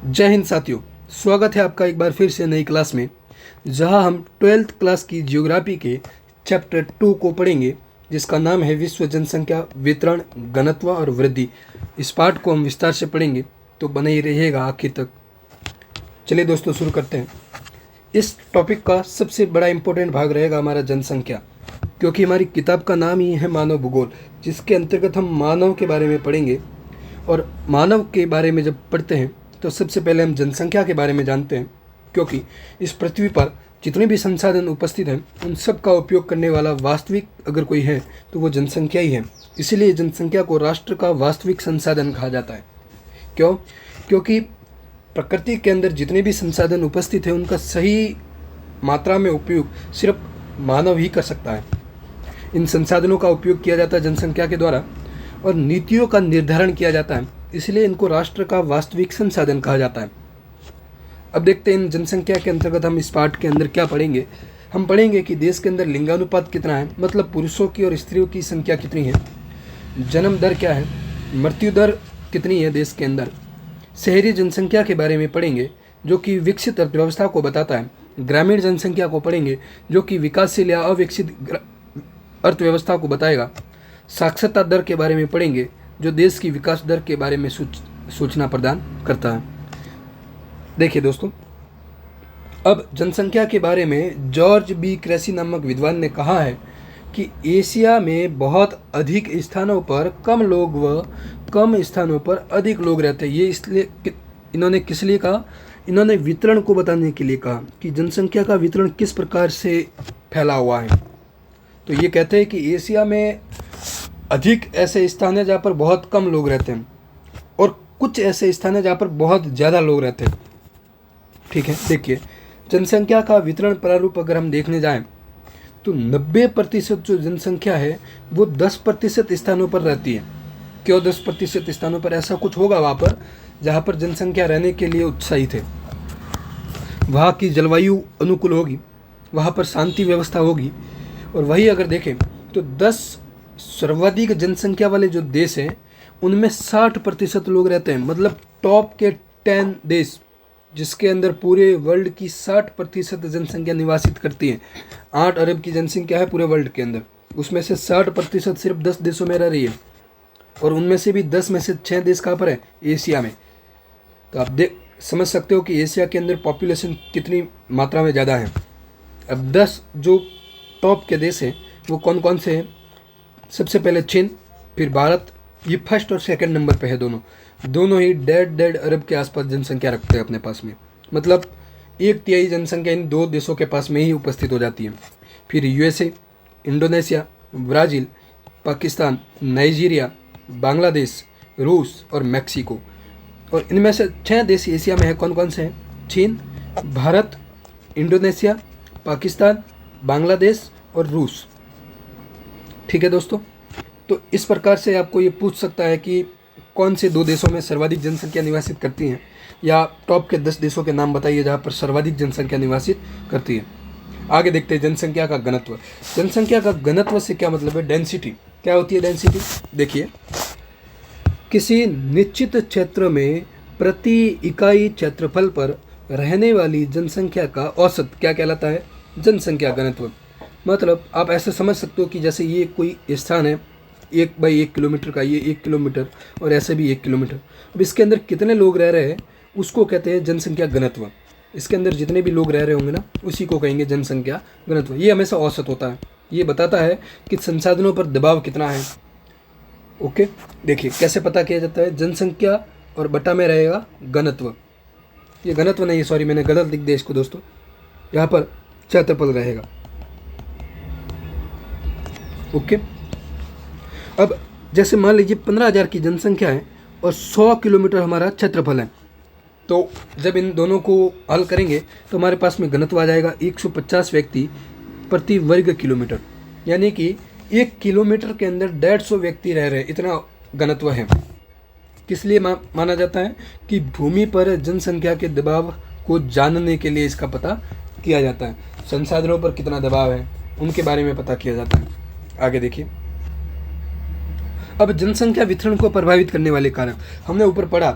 जय हिंद साथियों, स्वागत है आपका एक बार फिर से नई क्लास में, जहां हम 12th क्लास की जियोग्राफी के चैप्टर 2 को पढ़ेंगे, जिसका नाम है विश्व जनसंख्या वितरण, घनत्व और वृद्धि। इस पाठ को हम विस्तार से पढ़ेंगे, तो बने ही रहिएगा आखिर तक। चलिए दोस्तों, शुरू करते हैं। इस टॉपिक का सबसे बड़ा इम्पोर्टेंट भाग रहेगा हमारा जनसंख्या, क्योंकि हमारी किताब का नाम ही है मानव भूगोल, जिसके अंतर्गत हम मानव के बारे में पढ़ेंगे। और मानव के बारे में जब पढ़ते हैं तो सबसे पहले हम जनसंख्या के बारे में जानते हैं, क्योंकि इस पृथ्वी पर जितने भी संसाधन उपस्थित हैं उन सब का उपयोग करने वाला वास्तविक अगर कोई है तो वो जनसंख्या ही है। इसीलिए जनसंख्या को राष्ट्र का वास्तविक संसाधन कहा जाता है। क्यों? क्योंकि प्रकृति के अंदर जितने भी संसाधन उपस्थित हैं उनका सही मात्रा में उपयोग सिर्फ मानव ही कर सकता है। इन संसाधनों का उपयोग किया जाता है जनसंख्या के द्वारा, और नीतियों का निर्धारण किया जाता है, इसलिए इनको राष्ट्र का वास्तविक संसाधन कहा जाता है। अब देखते हैं इन जनसंख्या के अंतर्गत हम इस पाठ के अंदर क्या पढ़ेंगे। हम पढ़ेंगे कि देश के अंदर लिंगानुपात कितना है, मतलब पुरुषों की और स्त्रियों की संख्या कितनी है, जन्म दर क्या है, मृत्यु दर कितनी है देश के अंदर। शहरी जनसंख्या के बारे में पढ़ेंगे, जो कि विकसित अर्थव्यवस्था को बताता है। ग्रामीण जनसंख्या को पढ़ेंगे, जो कि विकासशील या अविकसित अर्थव्यवस्था को बताएगा। साक्षरता दर के बारे में पढ़ेंगे, जो देश की विकास दर के बारे में सूचना प्रदान करता है। देखिए दोस्तों, अब जनसंख्या के बारे में जॉर्ज बी क्रेसी नामक विद्वान ने कहा है कि एशिया में बहुत अधिक स्थानों पर कम लोग व कम स्थानों पर अधिक लोग रहते हैं। ये इसलिए इन्होंने किस लिए कहा? इन्होंने वितरण को बताने के लिए कहा कि जनसंख्या का वितरण किस प्रकार से फैला हुआ है। तो ये कहते हैं कि एशिया में अधिक ऐसे स्थान हैं जहाँ पर बहुत कम लोग रहते हैं, और कुछ ऐसे स्थान हैं जहाँ पर बहुत ज़्यादा लोग रहते हैं। ठीक है, देखिए जनसंख्या का वितरण प्रारूप अगर हम देखने जाएं तो 90% जो जनसंख्या है वो 10% स्थानों पर रहती है। क्यों 10% स्थानों पर? ऐसा कुछ होगा वहाँ पर जहाँ पर जनसंख्या रहने के लिए उत्साहित है, वहाँ की जलवायु अनुकूल होगी, वहाँ पर शांति व्यवस्था होगी। और वही अगर देखें तो 10 सर्वाधिक जनसंख्या वाले जो देश हैं उनमें 60% लोग रहते हैं, मतलब टॉप के 10 देश जिसके अंदर पूरे वर्ल्ड की 60% जनसंख्या निवासित करती है। 8 अरब की जनसंख्या है पूरे वर्ल्ड के अंदर, उसमें से 60% सिर्फ 10 देशों में रह रही है, और उनमें से भी 10 में से 6 देश कहाँ पर है? एशिया में। तो आप समझ सकते हो कि एशिया के अंदर पॉपुलेशन कितनी मात्रा में ज़्यादा है। अब 10 जो टॉप के देश हैं वो कौन कौन से हैं? सबसे पहले चीन, फिर भारत। ये फर्स्ट और सेकंड नंबर पे है। दोनों ही 1.5 अरब के आसपास जनसंख्या रखते हैं अपने पास में, मतलब 1/3 जनसंख्या इन दो देशों के पास में ही उपस्थित हो जाती है। फिर USA, Indonesia, Brazil, Pakistan, Nigeria, Bangladesh, रूस और मैक्सिको। और इनमें से 6 देश एशिया में है। कौन कौन से हैं? चीन, भारत, इंडोनेशिया, पाकिस्तान, बांग्लादेश और रूस। ठीक है दोस्तों, तो इस प्रकार से आपको ये पूछ सकता है कि कौन से 2 देशों में सर्वाधिक जनसंख्या निवासित करती हैं, या टॉप के 10 देशों के नाम बताइए जहाँ पर सर्वाधिक जनसंख्या निवासित करती है। आगे देखते हैं जनसंख्या का घनत्व। जनसंख्या का घनत्व से क्या मतलब है? डेंसिटी। क्या होती है डेंसिटी? देखिए, किसी निश्चित क्षेत्र में प्रति इकाई क्षेत्रफल पर रहने वाली जनसंख्या का औसत क्या कहलाता है? जनसंख्या घनत्व। मतलब आप ऐसे समझ सकते हो कि जैसे ये कोई स्थान है 1/1 किलोमीटर का, ये 1 किलोमीटर, और ऐसे भी 1 किलोमीटर। अब इसके अंदर कितने लोग रह रहे हैं उसको कहते हैं जनसंख्या घनत्व। इसके अंदर जितने भी लोग रह रहे होंगे ना, उसी को कहेंगे जनसंख्या घनत्व। ये हमेशा औसत होता है, ये बताता है कि संसाधनों पर दबाव कितना है। ओके, देखिए कैसे पता किया जाता है? जनसंख्या और बटा में रहेगा घनत्व। ये घनत्व नहीं है, सॉरी मैंने गलत लिख दिया इसको दोस्तों, यहाँ पर क्षेत्रफल रहेगा। ओके, अब जैसे मान लीजिए 15,000 की जनसंख्या है और 100 किलोमीटर हमारा क्षेत्रफल है, तो जब इन दोनों को हल करेंगे तो हमारे पास में घनत्व आ जाएगा 150 व्यक्ति प्रति वर्ग किलोमीटर, यानी कि 1 किलोमीटर के अंदर 150 व्यक्ति रह रहे हैं, इतना घनत्व है। किस लिए माना जाता है? कि भूमि पर जनसंख्या के दबाव को जानने के लिए इसका पता किया जाता है। संसाधनों पर कितना दबाव है उनके बारे में पता किया जाता है। आगे देखिए, अब जनसंख्या वितरण को प्रभावित करने वाले कारक हमने ऊपर पढ़ा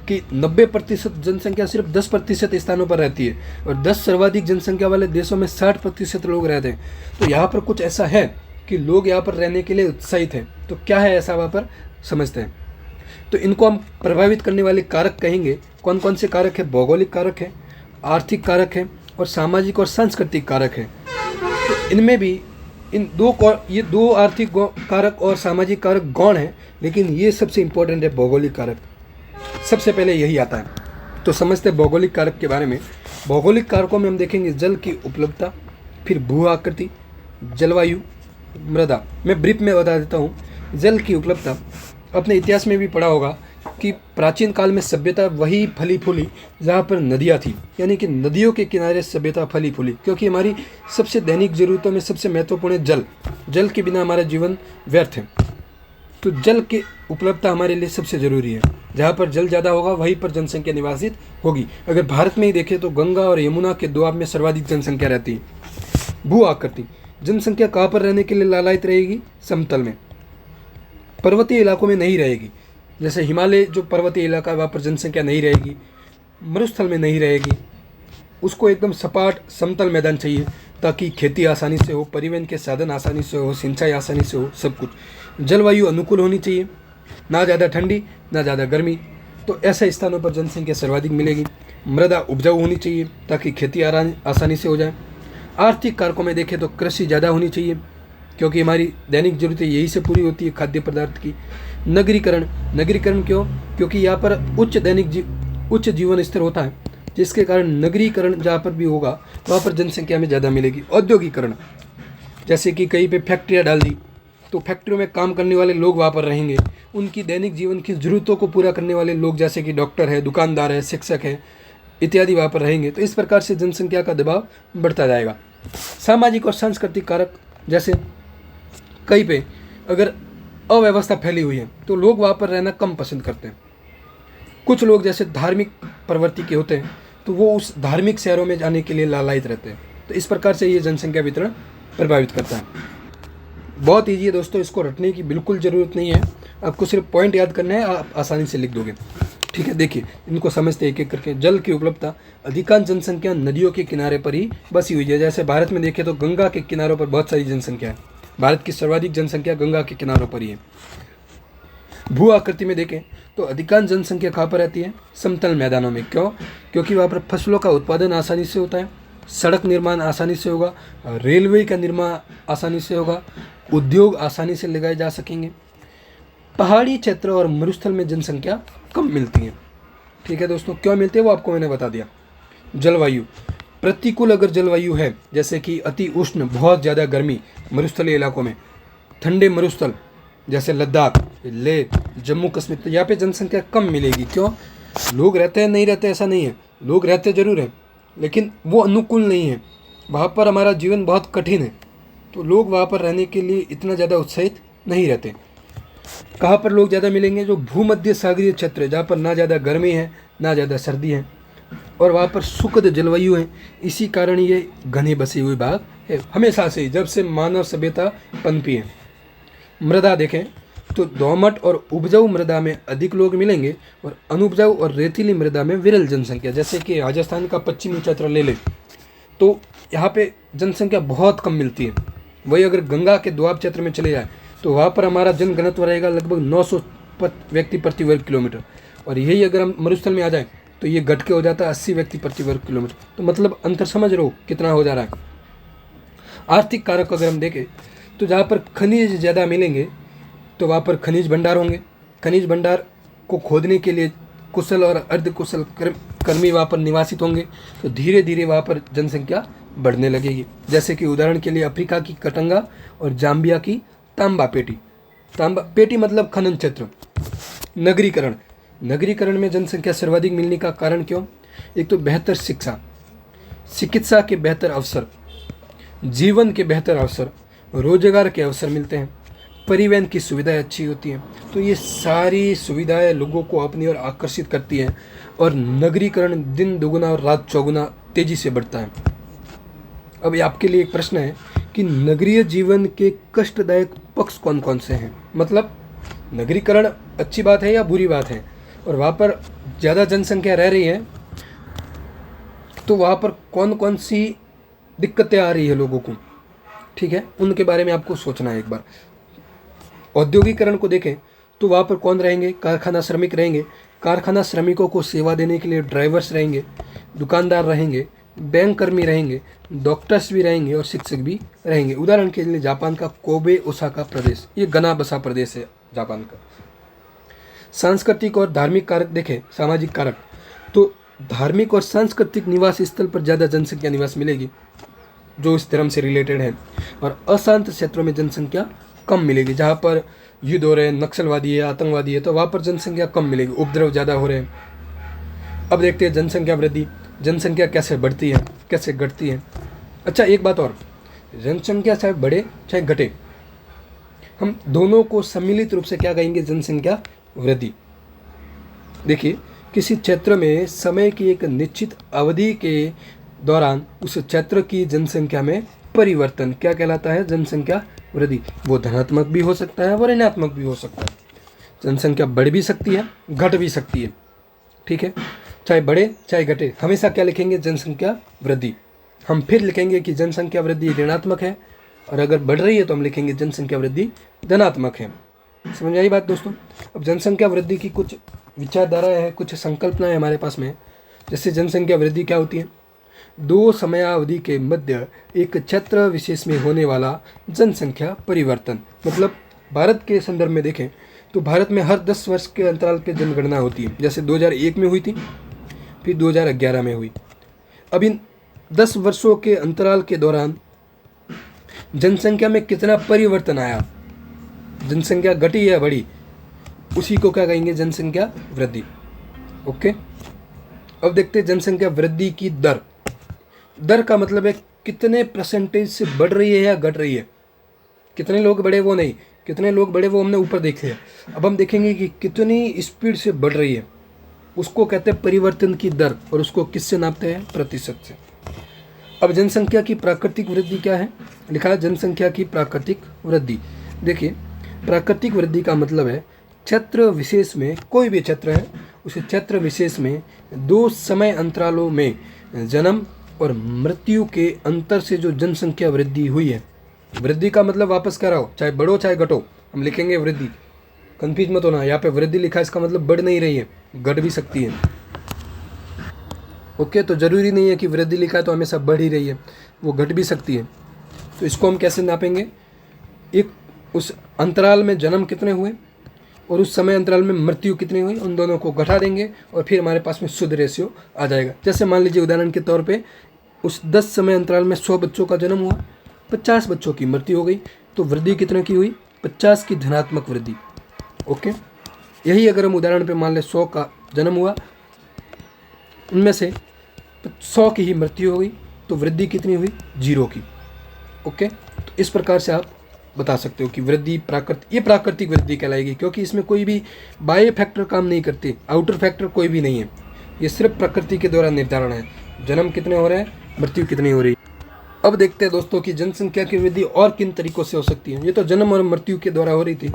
कि 90% जनसंख्या सिर्फ 10% स्थानों पर रहती है और 10 सर्वाधिक जनसंख्या वाले देशों में 60% लोग रहते हैं। तो यहाँ पर कुछ ऐसा है कि लोग यहाँ पर रहने के लिए उत्साहित हैं। तो क्या है ऐसा वहाँ पर समझते हैं। तो इनको हम प्रभावित करने वाले कारक कहेंगे। कौन कौन से कारक है? भौगोलिक कारक है, आर्थिक कारक है और सामाजिक और सांस्कृतिक कारक है। तो इनमें भी ये दो आर्थिक कारक और सामाजिक कारक गौण हैं, लेकिन ये सबसे इम्पोर्टेंट है भौगोलिक कारक। सबसे पहले यही आता है। तो समझते हैं भौगोलिक कारक के बारे में। भौगोलिक कारकों में हम देखेंगे जल की उपलब्धता, फिर भू आकृति, जलवायु, मृदा। मैं ब्रीफ में बता देता हूँ। जल की उपलब्धता, अपने इतिहास में भी पढ़ा होगा कि प्राचीन काल में सभ्यता वही फली फूली जहाँ पर नदियाँ थी, यानी कि नदियों के किनारे सभ्यता फली फूली, क्योंकि हमारी सबसे दैनिक ज़रूरतों में सबसे महत्वपूर्ण है जल। जल के बिना हमारा जीवन व्यर्थ है। तो जल की उपलब्धता हमारे लिए सबसे ज़रूरी है। जहाँ पर जल ज़्यादा होगा वहीं पर जनसंख्या निवासित होगी। अगर भारत में ही देखें तो गंगा और यमुना के दोआब में सर्वाधिक जनसंख्या रहती है। भू आकृति, जनसंख्या कहाँ पर रहने के लिए लालायित रहेगी? समतल में। पर्वतीय इलाकों में नहीं रहेगी। जैसे हिमालय जो पर्वतीय इलाका है वहाँ पर जनसंख्या नहीं रहेगी, मरुस्थल में नहीं रहेगी। उसको एकदम सपाट समतल मैदान चाहिए ताकि खेती आसानी से हो, परिवहन के साधन आसानी से हो, सिंचाई आसानी से हो, सब कुछ। जलवायु अनुकूल होनी चाहिए, ना ज़्यादा ठंडी ना ज़्यादा गर्मी। तो ऐसे स्थानों पर जनसंख्या सर्वाधिक मिलेगी। मृदा उपजाऊ होनी चाहिए ताकि खेती आसानी से हो जाए। आर्थिक कारकों में देखें तो कृषि ज़्यादा होनी चाहिए क्योंकि हमारी दैनिक ज़रूरतें यही से पूरी होती है, खाद्य पदार्थ की। नगरीकरण क्यों? क्योंकि यहाँ पर उच्च जीवन स्तर होता है, जिसके कारण नगरीकरण जहाँ पर भी होगा वहाँ पर जनसंख्या में ज़्यादा मिलेगी। औद्योगिकरण, जैसे कि कहीं पे फैक्ट्रियाँ डाल दी तो फैक्ट्रियों में काम करने वाले लोग वहाँ पर रहेंगे। उनकी दैनिक जीवन की ज़रूरतों को पूरा करने वाले लोग जैसे कि डॉक्टर है, दुकानदार है, शिक्षक है इत्यादि वहाँ पर रहेंगे। तो इस प्रकार से जनसंख्या का दबाव बढ़ता जाएगा। सामाजिक और सांस्कृतिक कारक, जैसे कहीं पे अगर अव्यवस्था फैली हुई है तो लोग वहाँ पर रहना कम पसंद करते हैं। कुछ लोग जैसे धार्मिक प्रवृत्ति के होते हैं तो वो उस धार्मिक शहरों में जाने के लिए लालायित रहते हैं। तो इस प्रकार से ये जनसंख्या वितरण प्रभावित करता है। बहुत ईजी है दोस्तों, इसको रटने की बिल्कुल ज़रूरत नहीं है। आपको सिर्फ पॉइंट याद करना है, आप आसानी से लिख दोगे। ठीक है, देखिए इनको समझते एक एक करके। जल की उपलब्धता, अधिकांश जनसंख्या नदियों के किनारे पर ही बसी हुई है। जैसे भारत में देखें तो गंगा के किनारों पर बहुत सारी जनसंख्या है। भारत की सर्वाधिक जनसंख्या गंगा के किनारों पर ही है। भू आकृति में देखें तो अधिकांश जनसंख्या कहाँ पर रहती है? समतल मैदानों में। क्यों? क्योंकि वहाँ पर फसलों का उत्पादन आसानी से होता है, सड़क निर्माण आसानी से होगा, रेलवे का निर्माण आसानी से होगा, उद्योग आसानी से लगाए जा सकेंगे। पहाड़ी क्षेत्र और मरुस्थल में जनसंख्या कम मिलती है। ठीक है दोस्तों, क्यों मिलती है वो आपको मैंने बता दिया। जलवायु, प्रतिकूल अगर जलवायु है जैसे कि अति उष्ण बहुत ज़्यादा गर्मी मरुस्थलीय इलाकों में, ठंडे मरुस्थल जैसे लद्दाख, लेह, जम्मू कश्मीर, तो यहाँ पे जनसंख्या कम मिलेगी। क्यों? लोग रहते हैं, नहीं रहते ऐसा नहीं है, लोग रहते जरूर हैं लेकिन वो अनुकूल नहीं है। वहाँ पर हमारा जीवन बहुत कठिन है, तो लोग वहाँ पर रहने के लिए इतना ज़्यादा उत्साहित नहीं रहते। कहाँ पर लोग ज़्यादा मिलेंगे? जो भूमध्य सागरीय क्षेत्र है, जहाँ पर ना ज़्यादा गर्मी है ना ज़्यादा सर्दी है और वहाँ पर सुखद जलवायु है। इसी कारण ये घने बसे हुए भाग है हमेशा से ही, जब से मानव सभ्यता पनपी है। मृदा देखें तो दोमट और उपजाऊ मृदा में अधिक लोग मिलेंगे और अनुपजाऊ और रेतीली मृदा में विरल जनसंख्या। जैसे कि राजस्थान का पश्चिमी क्षेत्र ले लें तो यहाँ पे जनसंख्या बहुत कम मिलती है। वही अगर गंगा के दोआब क्षेत्र में चले जाए तो वहाँ पर हमारा जनघनत्व रहेगा लगभग 900 व्यक्ति प्रति वर्ग किलोमीटर, और यही अगर हम मरुस्थल में आ जाए तो ये घट के हो जाता है 80 व्यक्ति प्रति वर्ग किलोमीटर। तो मतलब अंतर समझ रहे हो कितना हो जा रहा है। आर्थिक कारक अगर हम देखें तो जहाँ पर खनिज ज़्यादा मिलेंगे तो वहाँ पर खनिज भंडार होंगे। खनिज भंडार को खोदने के लिए कुशल और अर्धकुशल कर्मी वहाँ पर निवासित होंगे, तो धीरे धीरे वहाँ पर जनसंख्या बढ़ने लगेगी। जैसे कि उदाहरण के लिए अफ्रीका की कटंगा और जाम्बिया की तांबा पेटी मतलब खनन क्षेत्र। नगरीकरण में जनसंख्या सर्वाधिक मिलने का कारण क्यों? एक तो बेहतर शिक्षा, चिकित्सा के बेहतर अवसर, जीवन के बेहतर अवसर, रोजगार के अवसर मिलते हैं, परिवहन की सुविधाएं अच्छी होती हैं। तो ये सारी सुविधाएं लोगों को अपनी ओर आकर्षित करती हैं और नगरीकरण दिन दुगुना और रात चौगुना तेजी से बढ़ता है। अब आपके लिए एक प्रश्न है कि नगरीय जीवन के कष्टदायक पक्ष कौन कौन से हैं? मतलब नगरीकरण अच्छी बात है या बुरी बात है? और वहाँ पर ज़्यादा जनसंख्या रह रही है तो वहाँ पर कौन कौन सी दिक्कतें आ रही है लोगों को, ठीक है, उनके बारे में आपको सोचना है एक बार। औद्योगिकरण को देखें तो वहाँ पर कौन रहेंगे, कारखाना श्रमिक रहेंगे। कारखाना श्रमिकों को सेवा देने के लिए ड्राइवर्स रहेंगे, दुकानदार रहेंगे, बैंक कर्मी रहेंगे, डॉक्टर्स भी रहेंगे और शिक्षक भी रहेंगे। उदाहरण के लिए जापान का कोबे ओसाका प्रदेश, ये घना बसा प्रदेश है जापान का। सांस्कृतिक और धार्मिक कारक देखें, सामाजिक कारक, तो धार्मिक और सांस्कृतिक निवास स्थल पर ज़्यादा जनसंख्या निवास मिलेगी जो इस धर्म से रिलेटेड है, और अशांत क्षेत्रों में जनसंख्या कम मिलेगी। जहाँ पर युद्ध हो रहे हैं, नक्सलवादी है, आतंकवादी है, तो वहाँ पर जनसंख्या कम मिलेगी, उपद्रव ज़्यादा हो रहे हैं। अब देखते हैं जनसंख्या वृद्धि, जनसंख्या कैसे बढ़ती है, कैसे घटती है। अच्छा, एक बात और, जनसंख्या चाहे बढ़े चाहे घटे, हम दोनों को सम्मिलित रूप से क्या कहेंगे, जनसंख्या वृद्धि। देखिए, किसी क्षेत्र में समय की एक निश्चित अवधि के दौरान उस क्षेत्र की जनसंख्या में परिवर्तन क्या कहलाता है, जनसंख्या वृद्धि। वो धनात्मक भी हो सकता है और ऋणात्मक भी हो सकता है। जनसंख्या बढ़ भी सकती है, घट भी सकती है, ठीक है, चाहे बढ़े चाहे घटे, हमेशा क्या लिखेंगे, जनसंख्या वृद्धि। हम फिर लिखेंगे कि जनसंख्या वृद्धि ऋणात्मक है, और अगर बढ़ रही है तो हम लिखेंगे जनसंख्या वृद्धि धनात्मक है। समझ आई बात दोस्तों। अब जनसंख्या वृद्धि की कुछ विचारधाराएं हैं, कुछ संकल्पनाएं हमारे पास में है। जैसे जनसंख्या वृद्धि क्या होती है, दो समयावधि के मध्य एक क्षेत्र विशेष में होने वाला जनसंख्या परिवर्तन। मतलब भारत के संदर्भ में देखें तो भारत में हर 10 वर्ष के अंतराल पे जनगणना होती है। जैसे 2001 में हुई थी, फिर 2011 में हुई। अब इन 10 वर्षों के अंतराल के दौरान जनसंख्या में कितना परिवर्तन आया, जनसंख्या घटी या बढ़ी, उसी को क्या कहेंगे, जनसंख्या वृद्धि। ओके, अब देखते हैं जनसंख्या वृद्धि की दर। दर का मतलब है कितने परसेंटेज से बढ़ रही है या घट रही है। कितने लोग बढ़े वो नहीं, कितने लोग बढ़े वो हमने ऊपर देखे हैं। अब हम देखेंगे कि कितनी स्पीड से बढ़ रही है, उसको कहते हैं परिवर्तन की दर, और उसको किससे नापते हैं, प्रतिशत से। अब जनसंख्या की प्राकृतिक वृद्धि क्या है, लिखा है जनसंख्या की प्राकृतिक वृद्धि। देखिए, प्राकृतिक वृद्धि का मतलब है क्षेत्र विशेष में, कोई भी क्षेत्र है, उस क्षेत्र विशेष में दो समय अंतरालों में जन्म और मृत्यु के अंतर से जो जनसंख्या वृद्धि हुई है। वृद्धि का मतलब वापस कराओ, चाहे बढ़ो चाहे घटो, हम लिखेंगे वृद्धि। कंफ्यूज मत होना, यहाँ पे वृद्धि लिखा है, इसका मतलब बढ़ नहीं रही है, घट भी सकती है। ओके, तो ज़रूरी नहीं है कि वृद्धि लिखा है तो हमेशा बढ़ ही रही है, वो घट भी सकती है। तो इसको हम कैसे नापेंगे, एक उस अंतराल में जन्म कितने हुए और उस समय अंतराल में मृत्यु कितनी हुई, उन दोनों को घटा देंगे और फिर हमारे पास में शुद्ध रेशियो आ जाएगा। जैसे मान लीजिए उदाहरण के तौर पे उस 10 समय अंतराल में 100 बच्चों का जन्म हुआ, 50 बच्चों की मृत्यु हो गई, तो वृद्धि कितने की हुई, 50 की धनात्मक वृद्धि। ओके, यही अगर हम उदाहरण पे मान लें 100 का जन्म हुआ, उनमें से 100 की ही मृत्यु हो गई, तो वृद्धि कितनी हुई, 0 की। ओके, तो इस प्रकार से आप बता सकते हो कि वृद्धि ये प्राकृतिक वृद्धि कहलाएगी, क्योंकि इसमें कोई भी बाह्य फैक्टर काम नहीं करते, आउटर फैक्टर कोई भी नहीं है, ये सिर्फ प्रकृति के द्वारा निर्धारण है, जन्म कितने हो रहे हैं, मृत्यु कितनी हो रही है। अब देखते हैं दोस्तों कि जनसंख्या की वृद्धि और किन तरीकों से हो सकती है। ये तो जन्म और मृत्यु के द्वारा हो रही थी।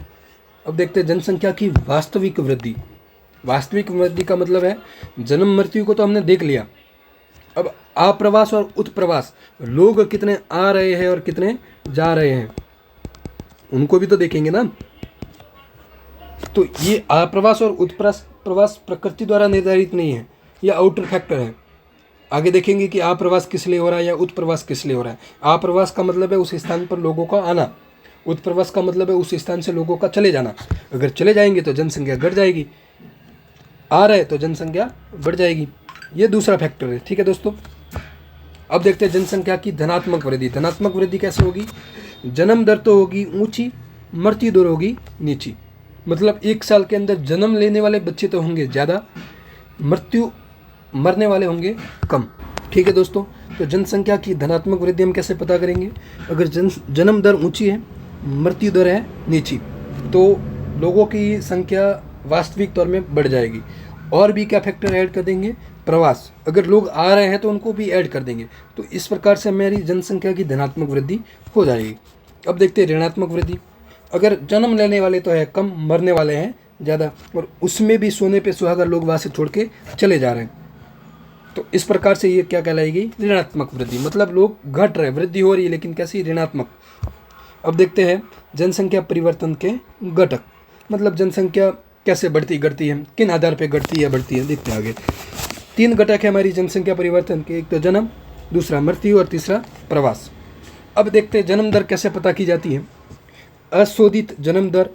अब देखते हैं जनसंख्या की वास्तविक वृद्धि। वास्तविक वृद्धि का मतलब है जन्म मृत्यु को तो हमने देख लिया, अब आप्रवास और उत्प्रवास, लोग कितने आ रहे हैं और कितने जा रहे हैं, उनको भी तो देखेंगे ना। तो ये आप्रवास और उत्प्रवास प्रकृति द्वारा निर्धारित नहीं है, यह आउटर फैक्टर है। आगे देखेंगे कि आप्रवास किस लिए हो रहा है या उत्प्रवास किस लिए हो रहा है। आप्रवास का मतलब है उस स्थान पर लोगों का आना, उत्प्रवास का मतलब है उस स्थान से लोगों का चले जाना। अगर चले जाएंगे तो जनसंख्या घट जाएगी, आ रहे तो जनसंख्या बढ़ जाएगी, ये दूसरा फैक्टर है। ठीक है दोस्तों, अब देखते हैं जनसंख्या की धनात्मक वृद्धि। धनात्मक वृद्धि कैसे होगी, जन्म दर तो होगी ऊंची, मृत्यु दर होगी नीची। मतलब एक साल के अंदर जन्म लेने वाले बच्चे तो होंगे ज़्यादा, मरने वाले होंगे कम। ठीक है दोस्तों, तो जनसंख्या की धनात्मक वृद्धि हम कैसे पता करेंगे, अगर जन्म दर ऊंची है, मृत्यु दर है नीची, तो लोगों की संख्या वास्तविक तौर में बढ़ जाएगी। और भी क्या फैक्टर ऐड कर देंगे, प्रवास, अगर लोग आ रहे हैं तो उनको भी ऐड कर देंगे, तो इस प्रकार से मेरी जनसंख्या की धनात्मक वृद्धि हो जाएगी। अब देखते हैं ऋणात्मक वृद्धि। अगर जन्म लेने वाले तो है कम, मरने वाले हैं ज़्यादा, और उसमें भी सोने पे सुहागा लोग वहाँ से छोड़ के चले जा रहे हैं। तो इस प्रकार से ये क्या कहलाएगी, ऋणात्मक वृद्धि। मतलब लोग घट रहे, वृद्धि हो रही है लेकिन कैसी, ऋणात्मक। अब देखते हैं जनसंख्या परिवर्तन के घटक। मतलब जनसंख्या कैसे बढ़ती घटती है, किन आधार पर घटती है बढ़ती है, देखते हैं आगे। 3 घटक है हमारी जनसंख्या परिवर्तन के, एक तो जन्म, दूसरा मृत्यु और तीसरा प्रवास। अब देखते हैं जन्म दर कैसे पता की जाती है। अशोधित जन्म दर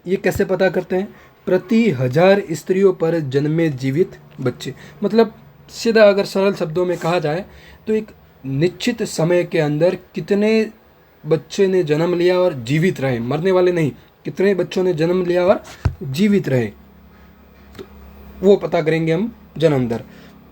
ये कैसे पता करते हैं, प्रति 1000 स्त्रियों पर जन्मे जीवित बच्चे। मतलब सीधा अगर सरल शब्दों में कहा जाए तो एक निश्चित समय के अंदर कितने बच्चे ने जन्म लिया और जीवित रहे, मरने वाले नहीं, कितने बच्चों ने जन्म लिया और जीवित रहे, तो वो पता करेंगे हम जन्म दर।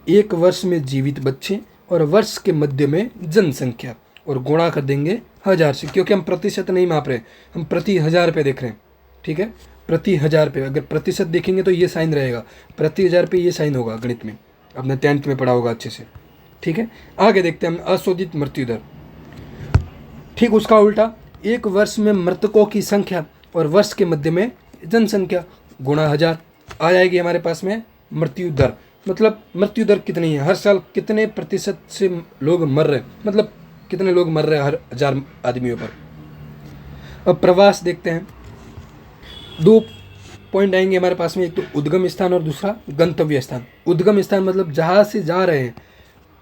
1 वर्ष में जीवित बच्चे और वर्ष के मध्य में जनसंख्या, और गुणा कर देंगे 1000 से, क्योंकि हम प्रतिशत नहीं माप रहे, हम प्रति 1000 पे देख रहे हैं। ठीक है, प्रति 1000 पे, अगर प्रतिशत देखेंगे तो ये साइन रहेगा, प्रति 1000 पे ये साइन होगा गणित में, आपने 10th में पढ़ा होगा अच्छे से। ठीक है, आगे देखते हैं हम अशोधित मृत्यु दर। ठीक उसका उल्टा, 1 वर्ष में मृतकों की संख्या और वर्ष के मध्य में जनसंख्या गुणा 1000 आ जाएगी हमारे पास में मृत्यु दर। मतलब मृत्यु दर कितनी है, हर साल कितने प्रतिशत से लोग मर रहे हैं, मतलब कितने लोग मर रहे हैं हर 1000 आदमियों पर। अब प्रवास देखते हैं, 2 पॉइंट आएंगे हमारे पास में, एक तो उद्गम स्थान और दूसरा गंतव्य स्थान। उद्गम स्थान मतलब जहाँ से जा रहे हैं,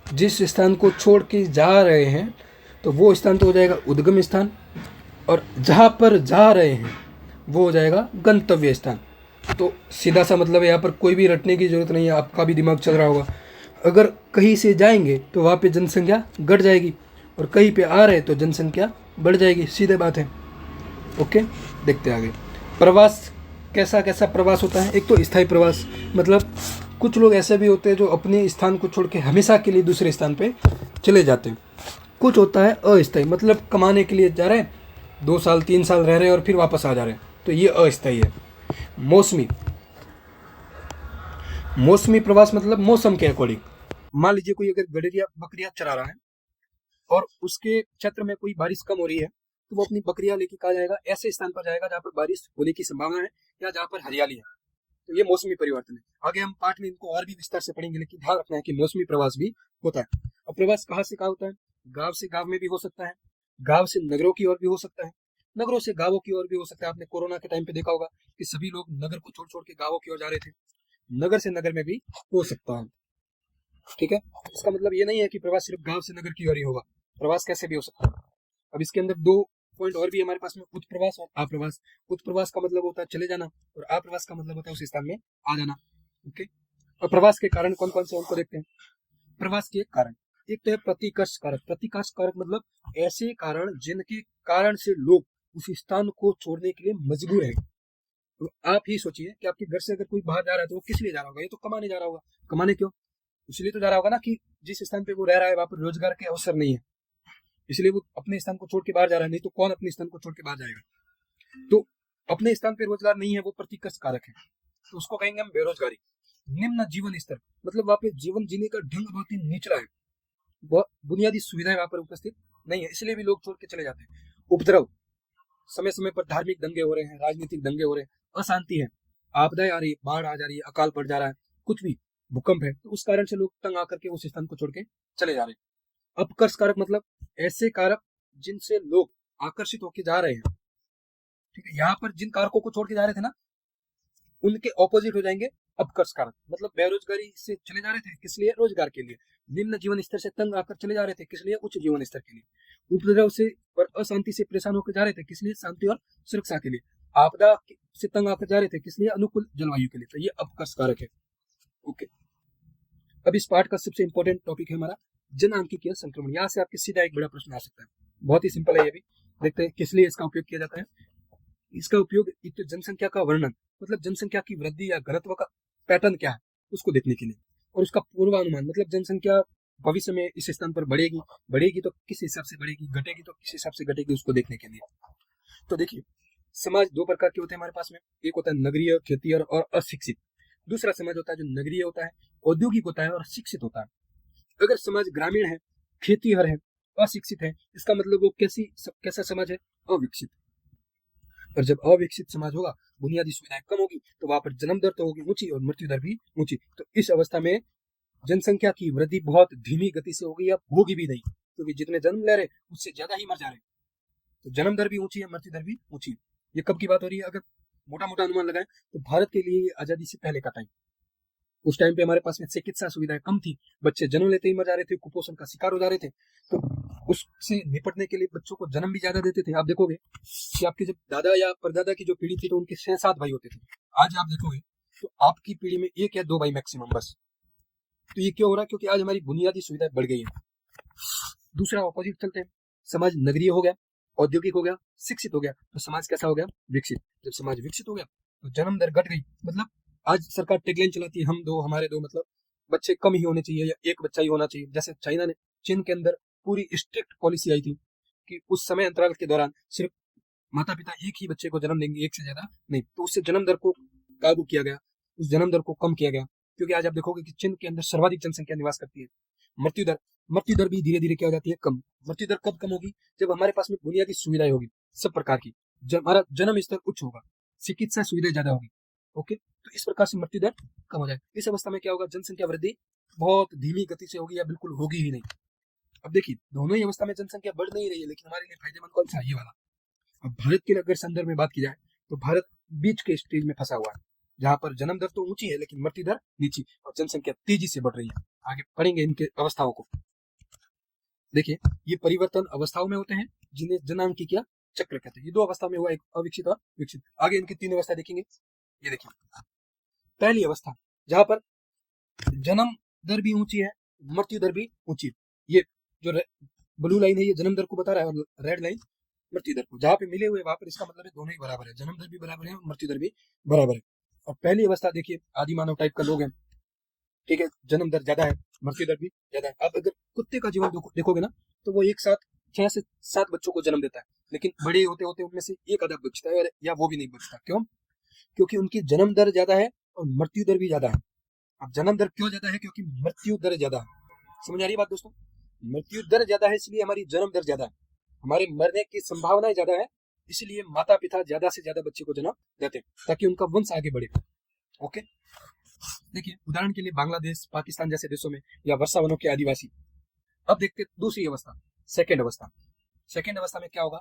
जिस स्थान को छोड़ के जा रहे हैं तो वो स्थान तो हो जाएगा उद्गम स्थान, और जहाँ पर जा रहे हैं वो हो जाएगा गंतव्य स्थान। तो सीधा सा मतलब है, यहाँ पर कोई भी रटने की जरूरत नहीं है, आपका भी दिमाग चल रहा होगा। अगर कहीं से जाएंगे तो वहाँ पे जनसंख्या घट जाएगी, और कहीं पे आ रहे तो जनसंख्या बढ़ जाएगी, सीधे बात है। ओके, देखते हैं आगे। प्रवास, कैसा कैसा प्रवास होता है। एक तो स्थायी प्रवास, मतलब कुछ लोग ऐसे भी होते हैं जो अपने स्थान को छोड़ के हमेशा के लिए दूसरे स्थान पे चले जाते हैं। कुछ होता है अस्थायी, मतलब कमाने के लिए जा रहे हैं, 2 साल 3 साल रह रहे हैं और फिर वापस आ जा रहे हैं, तो ये अस्थायी है। मौसमी, मौसमी प्रवास मतलब मौसम के अकॉर्डिंग। मान लीजिए कोई अगर गड़ेरिया बकरियां चरा रहा है और उसके क्षेत्र में कोई बारिश कम हो रही है, तो वो अपनी बकरियां लेके कहा जाएगा, ऐसे स्थान पर जाएगा जहाँ पर बारिश होने की संभावना है या जहाँ पर हरियाली है। तो ये मौसमी परिवर्तन है। आगे हम पाठ में इनको और भी विस्तार से पढ़ेंगे, लेकिन ध्यान रखना है कि मौसमी प्रवास भी होता है। अब प्रवास कहाँ से कहाँ होता है, गांव से गांव में भी हो सकता है, गांव से नगरों की ओर भी हो सकता है, नगरों से गांवों की ओर भी हो सकता है। आपने कोरोना के टाइम पे देखा होगा कि सभी लोग नगर को छोड़ छोड़ के गांवों की ओर जा रहे थे, नगर से नगर में भी हो सकता है। ठीक है, इसका मतलब ये नहीं है कि प्रवास सिर्फ गांव से नगर की ओर ही होगा, प्रवास कैसे भी हो सकता है। अब इसके अंदर 2 पॉइंट और भी हमारे पास में, उत्प्रवास और अप्रवास। उत्प्रवास का मतलब होता है चले जाना, और अप्रवास का मतलब होता है उस स्थान में आ जाना। ओके, और प्रवास के कारण कौन कौन से उनको देखते हैं। प्रवास के कारण, एक तो है प्रतिकर्ष कारक। प्रतिकर्ष कारक मतलब ऐसे कारण जिनके कारण से लोग उस स्थान को छोड़ने के लिए मजबूर है। तो आप ही सोचिए कि आपके घर से अगर कोई बाहर जा रहा है तो वो किस लिए जा रहा होगा, ये तो कमाने जा रहा होगा। कमाने क्यों, इसलिए तो जा रहा होगा ना कि जिस स्थान पे वो रह रहा है वहां पर रोजगार के अवसर नहीं है, इसलिए वो अपने स्थान को छोड़ के बाहर जा रहा है। नहीं तो कौन अपने स्थान को छोड़ के बाहर जाएगा। तो अपने स्थान पे रोजगार नहीं है, वो प्रतिकर्ष कारक है, तो उसको कहेंगे हम बेरोजगारी। निम्न जीवन स्तर, मतलब वहाँ पे जीवन जीने का ढंग बहुत ही निचला है, वह बुनियादी सुविधाएं वहां पर उपस्थित नहीं है, इसलिए भी लोग छोड़ के चले जाते हैं। उपद्रव, समय समय पर धार्मिक दंगे हो रहे हैं, राजनीतिक दंगे हो रहे हैं, अशांति है, आपदाएं आ रही है, बाढ़ आ जा रही है, अकाल पड़ जा रहा है, कुछ भी, भूकंप है, तो उस कारण से लोग तंग आकर के उस स्थान को छोड़ के चले जा रहे हैं। अपकर्ष कारक मतलब ऐसे कारक जिनसे लोग आकर्षित होकर जा रहे हैं। ठीक है, यहाँ पर जिन कारकों को छोड़ के जा रहे थे ना, उनके ऑपोजिट हो जाएंगे अपकर्ष कारक। मतलब बेरोजगारी से चले जा रहे थे, किस लिए, रोजगार के लिए। निम्न जीवन स्तर से तंग आकर चले जा रहे थे, किस लिए, उच्च जीवन स्तर के लिए। उपद्रव से और अशांति से परेशान होकर जा रहे थे, किस लिए, शांति और सुरक्षा के लिए। आपदा से तंग आकर जा रहे थे, किस लिए, अनुकूल जलवायु के लिए। तो ये अपकर्ष कारक है। ओके, अब इस पार्ट का सबसे इंपॉर्टेंट टॉपिक है हमारा जनांकीय संक्रमण। यहाँ से आपके सीधा एक बड़ा प्रश्न आ सकता है, बहुत ही सिंपल है ये भी। देखते हैं किस लिए इसका उपयोग किया जाता है। इसका उपयोग एक तो जनसंख्या का वर्णन, मतलब जनसंख्या की वृद्धि या घनत्व का पैटर्न क्या है उसको देखने के लिए, और उसका पूर्वानुमान, मतलब जनसंख्या भविष्य में इस स्थान पर बढ़ेगी, बढ़ेगी तो किस हिसाब से बढ़ेगी, घटेगी तो किस हिसाब से घटेगी, उसको देखने के लिए। तो देखिए, समाज 2 प्रकार के होते हैं हमारे पास में, एक होता है नगरीय खेती और अशिक्षित। दूसरा समाज होता है जो नगरीय होता है, औद्योगिक होता है और शिक्षित होता है। अगर समाज ग्रामीण है, खेतीहर है, अशिक्षित है, इसका मतलब वो कैसा समाज है, अविकसित। और जब अविकसित समाज होगा, बुनियादी सुविधाएं कम होगी, तो वहां पर जन्म दर तो होगी ऊंची और मृत्यु दर भी ऊंची। तो इस अवस्था में जनसंख्या की वृद्धि बहुत धीमी गति से होगी या होगी भी नहीं, क्योंकि जितने जन्म ले रहे उससे ज्यादा ही मर जा रहे हैं। तो जन्म दर भी ऊंची है, मृत्यु दर भी ऊंची है। ये कब की बात हो रही है? अगर मोटा मोटा अनुमान लगाएं तो भारत के लिए ये आजादी से पहले का टाइम। उस टाइम पे हमारे पास में चिकित्सा सुविधाएं कम थी, बच्चे जन्म लेते ही मर जा रहे थे, कुपोषण का शिकार हो जा रहे थे। तो उससे निपटने के लिए बच्चों को जन्म भी ज्यादा देते थे। आप देखोगे कि आपके जब दादा या परदादा की जो पीढ़ी थी तो उनके 6-7 भाई होते थे। आज आप देखोगे तो आपकी पीढ़ी में 1 या 2 भाई मैक्सिमम बस। तो ये क्यों हो रहा है? क्योंकि आज हमारी बुनियादी सुविधाएं बढ़ गई है। दूसरा ऑपोजिट चलते हैं, समाज नगरीय हो गया, औद्योगिक हो गया, शिक्षित हो गया, तो समाज कैसा हो गया? विकसित। जब समाज विकसित हो गया तो जन्म दर घट गई। मतलब आज सरकार टैगलाइन चलाती है, हम दो हमारे दो, मतलब बच्चे कम ही होने चाहिए या एक बच्चा ही होना चाहिए। जैसे चाइना ने, चीन के अंदर पूरी स्ट्रिक्ट पॉलिसी आई थी कि उस समय अंतराल के दौरान सिर्फ माता पिता एक ही बच्चे को जन्म देंगे, एक से ज्यादा नहीं। तो उससे जन्म दर को काबू किया गया, उस जन्म दर को कम किया गया। क्योंकि आज आप देखोगे कि चीन के अंदर सर्वाधिक जनसंख्या निवास करती है। मृत्यु दर भी धीरे धीरे क्या हो जाती है? कम। मृत्यु दर कब कम होगी? जब हमारे पास में बुनियादी सुविधाएं होगी सब प्रकार की, जब हमारा जन्म स्तर उच्च होगा, चिकित्सा सुविधाएं ज्यादा होगी। ओके, तो इस प्रकार से मृत्यु दर कम हो जाएगी। इस अवस्था में क्या होगा? जनसंख्या वृद्धि बहुत धीमी गति से होगी या बिल्कुल होगी ही नहीं। अब देखिए, दोनों ही अवस्था में जनसंख्या बढ़ नहीं रही है, लेकिन हमारे लिए फायदेमंद कौन सा है? ये वाला। अब भारत के अगर संदर्भ में बात की जाए तो भारत बीच के स्टेज में फंसा हुआ है, जहां पर जन्म दर तो ऊंची है लेकिन मृत्यु दर नीची और जनसंख्या तेजी से बढ़ रही है। आगे पढ़ेंगे इनके अवस्थाओं को। देखिए, ये परिवर्तन अवस्थाओं में होते हैं जिन्हें जनांकीय चक्र कहते हैं। ये 2 अवस्था में हुआ, एक अविकसित और विकसित। आगे इनकी 3 अवस्था देखेंगे। ये देखिए, पहली अवस्था जहां पर जन्म दर भी ऊंची है, मृत्यु दर भी ऊंची है। ये जो ब्लू लाइन है ये जन्म दर को बता रहा है और रेड लाइन मृत्यु दर को। जहां पे मिले हुए वहां पर इसका मतलब है दोनों ही बराबर है, जन्म दर भी बराबर है और मृत्यु दर भी बराबर है। और पहली अवस्था देखिए, आदि मानव टाइप का लोग हैं, ठीक है, जन्म दर ज्यादा है, मृत्यु दर भी ज्यादा है। आप अगर कुत्ते का जीवन देखोगे ना, तो वो एक साथ 6 से 7 बच्चों को जन्म देता है, लेकिन बड़े होते होते उनमें से एक आधा बचता है या वो भी नहीं बचता। क्यों? क्योंकि उनकी जन्म दर ज्यादा है और मृत्यु दर भी ज्यादा है। अब जन्म दर क्यों ज्यादा है? क्योंकि मृत्यु दर ज्यादा है। समझ आ रही है बात दोस्तों? मृत्यु दर ज्यादा है इसलिए हमारी जन्म दर ज्यादा है, हमारे मरने की संभावनाएं ज्यादा है, इसलिए माता पिता ज्यादा से ज्यादा बच्चे को जन्म देते हैं ताकि उनका वंश आगे बढ़े। ओके, देखिए उदाहरण के लिए बांग्लादेश, पाकिस्तान जैसे देशों में या वर्षावनों के आदिवासी। अब देखते दूसरी अवस्था, सेकेंड अवस्था। सेकेंड अवस्था में क्या होगा?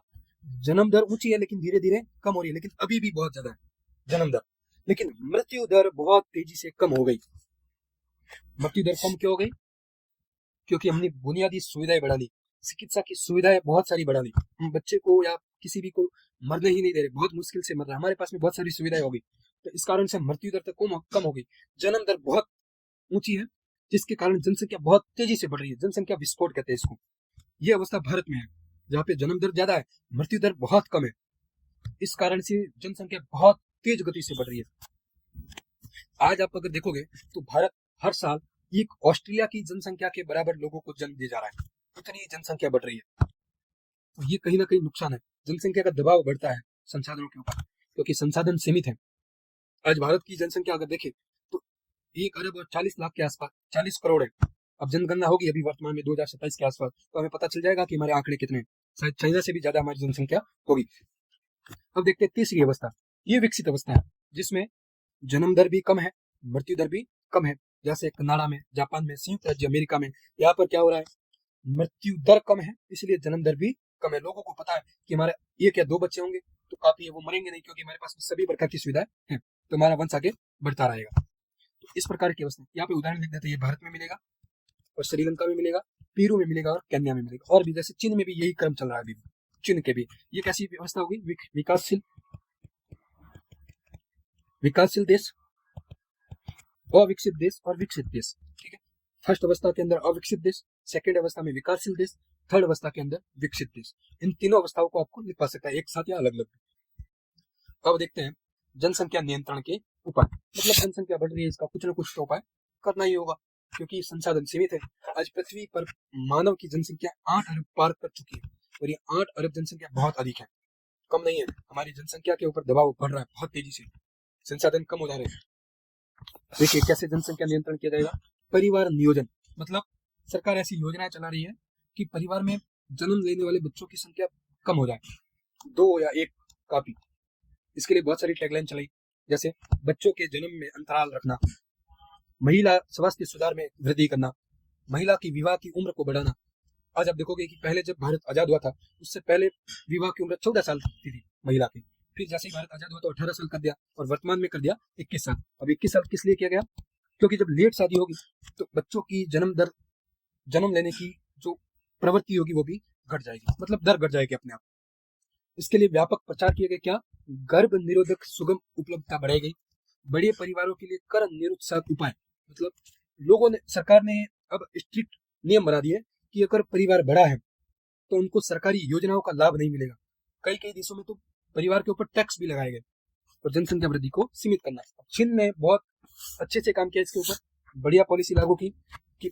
जन्म दर ऊंची है लेकिन धीरे धीरे कम हो रही है, लेकिन अभी भी बहुत ज्यादा है जन्म दर, लेकिन मृत्यु दर बहुत तेजी से कम हो गई। मृत्यु दर कम क्यों हो गई? क्योंकि हमने बुनियादी सुविधाएं बढ़ा ली, चिकित्सा की सुविधाएं बहुत सारी बढ़ा ली। हम बच्चे को या किसी भी को मरने ही नहीं दे रहे, बहुत मुश्किल से मर रहा है, हमारे पास में बहुत सारी सुविधाएं हो गई। तो इस कारण से मृत्यु दर तक कम हो गई, जन्म दर बहुत ऊंची है, जिसके कारण जनसंख्या बहुत तेजी से बढ़ रही है। जनसंख्या विस्फोट कहते हैं इसको। ये अवस्था भारत में है जहाँ पे जन्म दर ज्यादा है, मृत्यु दर बहुत कम है। इस कारण से जनसंख्या बहुत तेज गति से बढ़ रही है। आज आप अगर देखोगे तो भारत हर साल एक ऑस्ट्रेलिया की जनसंख्या के बराबर लोगों को जन्म दे जा रहा है, इतनी जनसंख्या बढ़ रही है। तो ये कहीं ना कहीं नुकसान है, जनसंख्या का दबाव बढ़ता है संसाधनों के ऊपर, क्योंकि संसाधन सीमित है। आज भारत की जनसंख्या अगर देखें तो 1 अरब और 40 लाख के आसपास, 40 करोड़ है। अब जनगणना होगी अभी वर्तमान में 2027 के आसपास, तो हमें पता चल जाएगा कि हमारे आंकड़े कितने हैं। शायद चाइना से भी ज्यादा हमारी जनसंख्या होगी। अब देखते हैं तीसरी अवस्था, ये विकसित अवस्था है जिसमें जन्म दर भी कम है, मृत्यु दर भी कम है। जैसे कनाडा में, जापान में, संयुक्त राज्य अमेरिका में, यहाँ पर क्या हो रहा है? मृत्यु दर कम है इसलिए जन्म दर भी कम है। लोगों को पता है कि हमारे 1 या 2 बच्चे होंगे तो काफी है, वो मरेंगे नहीं, क्योंकि हमारे पास सभी प्रकार की सुविधाएं हैं, तो हमारा वंश आगे बढ़ता रहेगा। तो इस प्रकार की अवस्था यहाँ पे उदाहरण लिख देते हैं। ये भारत में मिलेगा और श्रीलंका में मिलेगा, पेरू में मिलेगा और केन्या में मिलेगा, और भी जैसे चीन में भी यही क्रम चल रहा है अभी भी। चीन के भी ये कैसी व्यवस्था होगी? विकासशील देश, अविकसित देश और विकसित देश। ठीक है, फर्स्ट अवस्था के अंदर अविकसित देश, सेकेंड अवस्था में विकासशील देश, थर्ड अवस्था के अंदर विकसित देश। इन तीनों अवस्थाओं को आपको लिखवा सकता है एक साथ या अलग अलग। अब देखते हैं जनसंख्या नियंत्रण के उपाय। मतलब जनसंख्या बढ़ रही है, इसका कुछ न कुछ तो उपाय करना ही होगा, क्योंकि संसाधन सीमित है। आज पृथ्वी पर मानव की जनसंख्या 8 अरब पार कर चुकी है, और ये 8 अरब जनसंख्या बहुत अधिक है, कम नहीं है। हमारी जनसंख्या के ऊपर दबाव बढ़ रहा है बहुत तेजी से, संसाधन कम हो जा रहे हैं। देखिए कैसे जनसंख्या नियंत्रण किया जाएगा? परिवार नियोजन, मतलब सरकार ऐसी योजनाएं चला रही है कि परिवार में जन्म लेने वाले बच्चों की संख्या कम हो जाए, 2 या 1 काफी। इसके लिए बहुत सारी टैगलाइन चलाई, जैसे बच्चों के जन्म में अंतराल रखना, महिला स्वास्थ्य सुधार में वृद्धि करना, महिला की विवाह की उम्र को बढ़ाना। आज आप देखोगे कि पहले जब भारत आजाद हुआ था उससे पहले विवाह की उम्र 14 साल की थी महिला की, फिर जैसे ही भारत आजाद हुआ तो 18 साल कर दिया और वर्तमान में कर दिया 21 साल। अब 21 साल किस लिए किया गया? क्योंकि जब लेट शादी होगी तो बच्चों की जन्म लेने की जो प्रवृत्ति होगी वो भी घट जाएगी, मतलब दर घट जाएगी अपने आप। इसके लिए व्यापक प्रचार किए गए, क्या? गर्भ निरोधक सुगम उपलब्धता बढ़ाई गई, बड़े परिवारों के लिए कर निरुत्साहक उपाय, मतलब लोगों ने, सरकार ने अब स्ट्रिक्ट नियम बना दिए कि अगर परिवार बड़ा है तो उनको सरकारी योजनाओं का लाभ नहीं मिलेगा। कई कई देशों में तो परिवार के ऊपर टैक्स भी लगाए गए और जनसंख्या वृद्धि को सीमित करना। चीन ने बहुत अच्छे से काम किया इसके ऊपर, बढ़िया पॉलिसी लागू की कि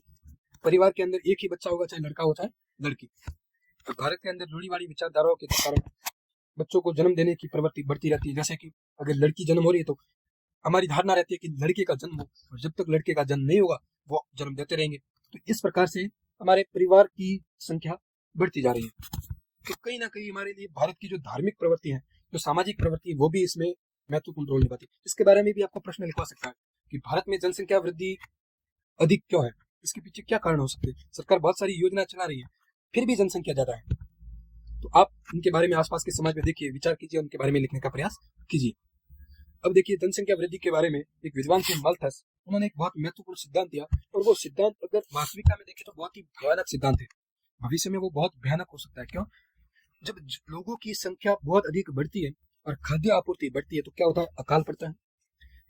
परिवार के अंदर एक ही बच्चा होगा, चाहे लड़का हो चाहे लड़की। तो भारत के अंदर रूढ़िवादी विचारधाराओं के कारण बच्चों को जन्म देने की प्रवृत्ति बढ़ती रहती है। जैसे कि अगर लड़की जन्म हो रही है तो हमारी धारणा रहती है कि लड़के का जन्म हो, और जब तक लड़के का जन्म नहीं होगा वो जन्म देते रहेंगे। तो इस प्रकार से हमारे परिवार की संख्या बढ़ती जा रही है। तो कहीं ना कहीं हमारे लिए भारत की जो धार्मिक प्रवृत्ति है, जो सामाजिक प्रवृत्ति है, वो भी इसमें महत्वपूर्ण रोल निभाती है। इसके बारे में भी आपको प्रश्न लिखवा सकता है कि भारत में जनसंख्या वृद्धि अधिक क्यों है, इसके पीछे क्या कारण हो सकते हैं। सरकार बहुत सारी योजना चला रही है फिर भी जनसंख्या ज्यादा है। तो आप इनके बारे में आसपास के समाज में देखिए, विचार कीजिए, उनके बारे में लिखने का प्रयास कीजिए। अब देखिए, जनसंख्या वृद्धि के बारे में एक विद्वान थे माल्थस, उन्होंने एक बहुत महत्वपूर्ण सिद्धांत दिया, और वो सिद्धांत अगर वास्तविकता में देखें तो बहुत ही भयानक सिद्धांत है। भविष्य में वो बहुत भयानक हो सकता है। क्यों? जब लोगों की संख्या बहुत अधिक बढ़ती है और खाद्य आपूर्ति बढ़ती है तो क्या होता है? अकाल पड़ता है,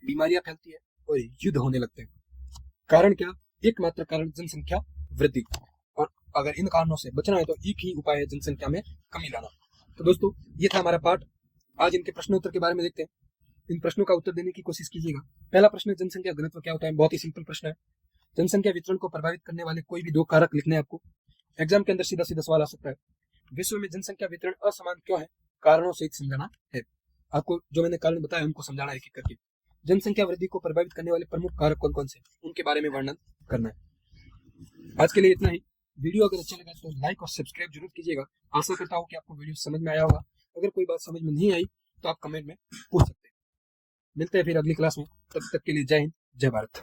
बीमारियां फैलती है और युद्ध होने लगते हैं। कारण क्या? एकमात्र कारण जनसंख्या वृद्धि। और अगर इन कारणों से बचना है तो एक ही उपाय है, जनसंख्या में कमी लाना। तो दोस्तों, ये था हमारा पाठ। आज इनके प्रश्नोत्तर के बारे में देखते हैं। इन प्रश्नों का उत्तर देने की कोशिश कीजिएगा। पहला प्रश्न है, जनसंख्या घनत्व क्या होता है? बहुत ही सिंपल प्रश्न है। जनसंख्या वितरण को प्रभावित करने वाले कोई भी दो कारक लिखने हैं आपको। एग्जाम के अंदर सीधा सीधा सवाल आ सकता है, विश्व में जनसंख्या वितरण असमान क्यों है? कारणों सहित समझाना है। आपको जो मैंने कारण बताया उनको समझाना है एक एक करके। जनसंख्या वृद्धि को प्रभावित करने वाले प्रमुख कारक कौन कौन से, उनके बारे में वर्णन करना है। आज के लिए इतना ही। वीडियो अगर अच्छा लगा तो लाइक और सब्सक्राइब जरूर कीजिएगा। आशा करता हूँ कि आपको वीडियो समझ में आया होगा। अगर कोई बात समझ में नहीं आई तो आप कमेंट में पूछ सकते हैं। मिलते हैं फिर अगली क्लास में, तब तक के लिए जय हिंद, जय भारत।